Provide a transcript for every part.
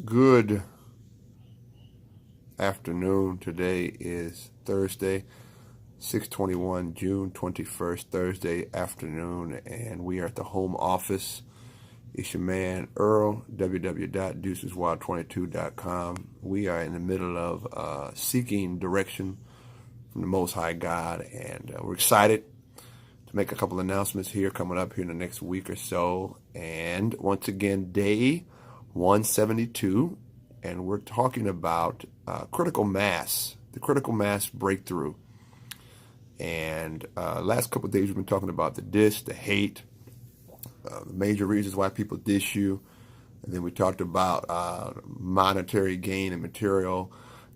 Good afternoon. Today is Thursday, 6/21, June 21st, Thursday afternoon, and we are at the home office. It's your man, Earl, www.deuceswild22.com. We are in the middle of seeking direction from the Most High God, and we're excited to make a couple announcements here coming up here in the next week or so. And once again, day 172, and we're talking about critical mass, the critical mass breakthrough. And last couple of days we've been talking about the diss, the hate, the major reasons why people diss you. And then we talked about monetary gain and material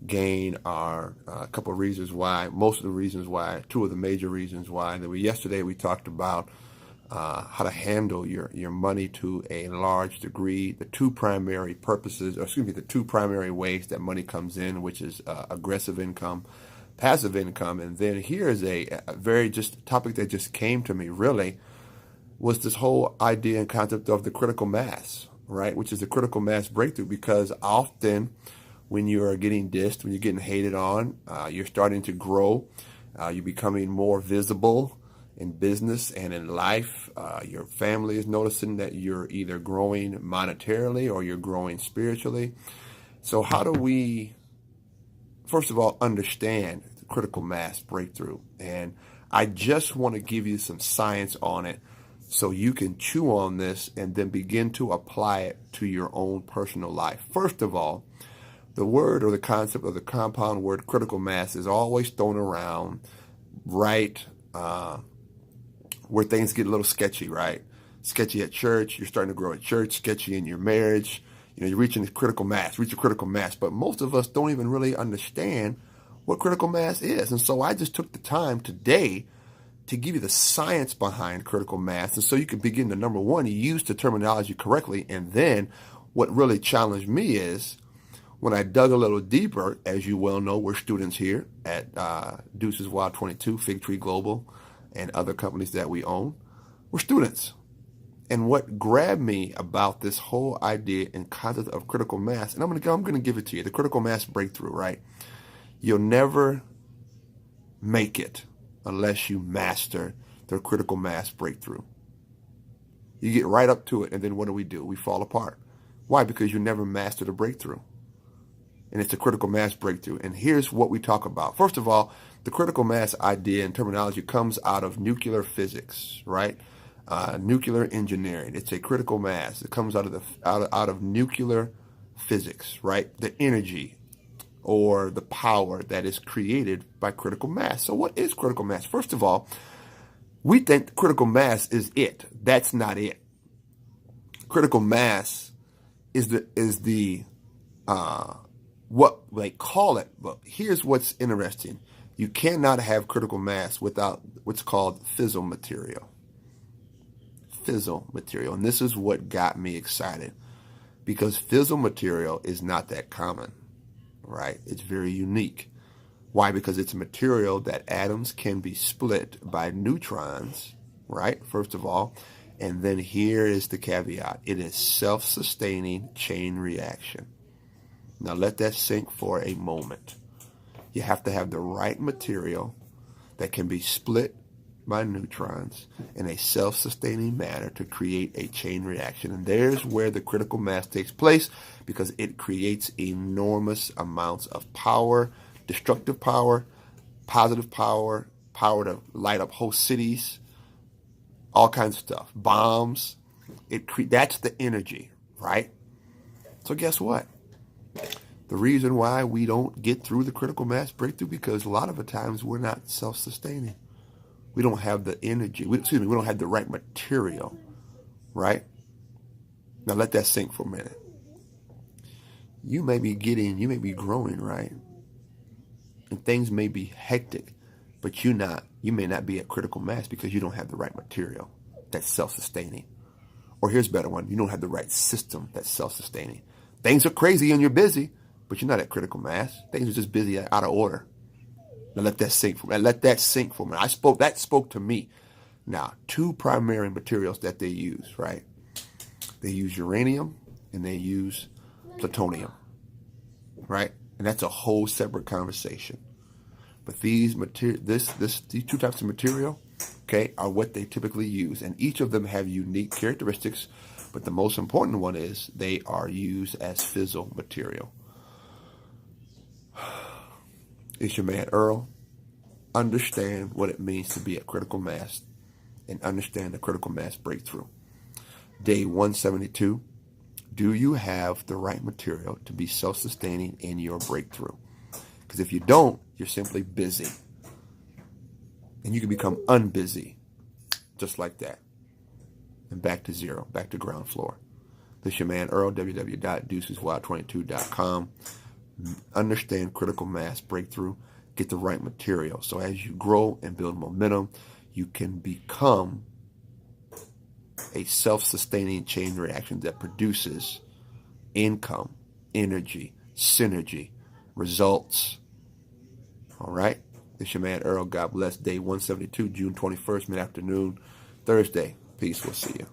gain are a couple of reasons why, most of the reasons why, two of the major reasons why. And then yesterday we talked about how to handle your money to a large degree, the two primary purposes, or excuse me, the two primary ways that money comes in, which is aggressive income, passive income. And then here is a very just topic that just came to me really, was this whole idea and concept of the critical mass, right? Which is the critical mass breakthrough, because often when you are getting dissed, when you're getting hated on, you're starting to grow, you're becoming more visible in business and in life. Your family is noticing that you're either growing monetarily or you're growing spiritually. So how do we, first of all, understand the critical mass breakthrough? And I just want to give you some science on it so you can chew on this and then begin to apply it to your own personal life. First of all, the word or the concept of the compound word critical mass is always thrown around, right? Where things get a little sketchy, right? Sketchy at church, you're starting to grow at church, sketchy in your marriage, you're reaching critical mass, reach a critical mass. But most of us don't even really understand what critical mass is. And so I just took the time today to give you the science behind critical mass. And so you can begin to, number one, use the terminology correctly. And then what really challenged me is when I dug a little deeper. As you well know, we're students here at Deuces Wild 22, Fig Tree Global, and other companies that we own. We're students. And what grabbed me about this whole idea and concept of critical mass, and I'm going to give it to you, the critical mass breakthrough, right? You'll never make it unless you master the critical mass breakthrough. You get right up to it, and then what do? We fall apart. Why? Because you never mastered a breakthrough. And it's a critical mass breakthrough. And here's what we talk about. First of all, the critical mass idea and terminology comes out of nuclear physics, right? Nuclear engineering. It's a critical mass. It comes out of nuclear physics, right? The energy or the power that is created by critical mass. So what is critical mass? First of all, we think critical mass is it. That's not it. Critical mass is the what they call it. But here's what's interesting. You cannot have critical mass without what's called fissile material. Fissile material. And this is what got me excited, because fissile material is not that common, right? It's very unique. Why? Because it's a material that atoms can be split by neutrons, right? First of all. And then here is the caveat. It is self-sustaining chain reaction. Now let that sink for a moment. You have to have the right material that can be split by neutrons in a self-sustaining manner to create a chain reaction. And there's where the critical mass takes place, because it creates enormous amounts of power, destructive power, positive power, power to light up whole cities, all kinds of stuff, bombs. That's the energy, right? So guess what? The reason why we don't get through the critical mass breakthrough, because a lot of the times we're not self-sustaining. We don't have the energy. We don't have the right material, right? Now let that sink for a minute. You may be growing, right? And things may be hectic, but you may not be at critical mass because you don't have the right material that's self-sustaining. Or here's a better one. You don't have the right system that's self-sustaining. Things are crazy and you're busy, but you're not at critical mass. Things are just busy, out of order. Now let that sink for me. That spoke to me. Now, two primary materials that they use, right? They use uranium and they use plutonium, right? And that's a whole separate conversation. But these two types of material, okay, are what they typically use, and each of them have unique characteristics. But the most important one is they are used as fissile material. It's your man Earl. Understand what it means to be a critical mass, and understand the critical mass breakthrough. Day 172. Do you have the right material to be self-sustaining in your breakthrough? Because if you don't, you're simply busy. And you can become unbusy just like that. And back to zero, back to ground floor. This is your man Earl, www.deuceswild22.com. Understand critical mass breakthrough. Get the right material. So as you grow and build momentum, you can become a self-sustaining chain reaction that produces income, energy, synergy, results. All right? This is your man Earl. God bless. Day 172, June 21st, mid-afternoon, Thursday. Peace. We'll see you.